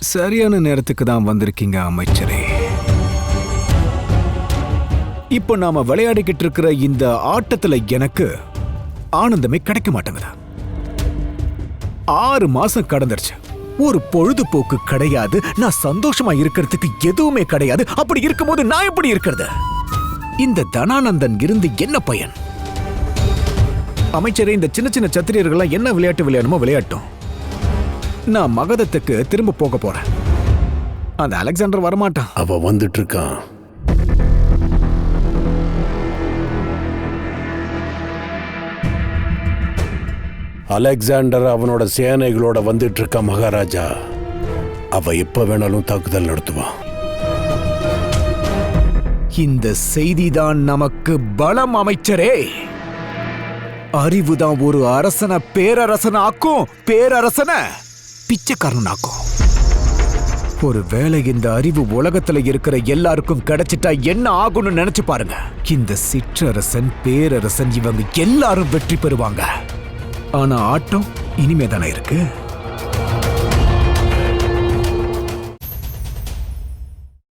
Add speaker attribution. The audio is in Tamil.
Speaker 1: சரியான நேரத்துக்கு தான் வந்திருக்கீங்க அமைச்சரே. இப்ப நாம விளையாடிக்கிட்டு இருக்கிற இந்த ஆட்டத்துல எனக்கு ஆனந்தமே கிடைக்க மாட்டேங்குது. 6 மாசம் கடந்துருச்சு. ஒரு பொழுதுபோக்கு கிடையாது, நான் சந்தோஷமா இருக்கிறதுக்கு எதுவுமே கிடையாது. அப்படி இருக்கும்போது நான் எப்படி இருக்கிறது? இந்த தனானந்தன் இருந்து என்ன பயன்? அமைச்சரே, இந்த சின்ன சின்ன சத்திரியர்கள்லாம் என்ன விளையாட்டு விளையாடணுமோ விளையாட்டும். நான் மகதத்துக்கு திரும்ப போக போறேன். அந்த அலெக்சாண்டர் வரமாட்டான்.
Speaker 2: அவ வந்துட்டு இருக்கான். அலெக்சாண்டர் அவனோட சேனைகளோட வந்துட்டு இருக்க மகாராஜா. அவ எப்ப வேணாலும் தாக்குதல் நடத்துவான்.
Speaker 1: இந்த செய்திதான் நமக்கு பலம் அமைச்சரே. அறிவுதான் ஒரு அரசனை பேரரசனாக்கும், பேரரசனை பிச்சைக்காரனாக்கும். ஒருவேளை இந்த அறிவு உலகத்துல இருக்கிற எல்லாருக்கும் கிடைச்சிட்டா என்ன ஆகும்னு நினைச்சு பாருங்க. இந்த சிற்றரசன், பேரரசன் இவங்க எல்லாரும் வெற்றி பெறுவாங்க. ஆனா ஆட்டம் இனிமே தானே இருக்கு.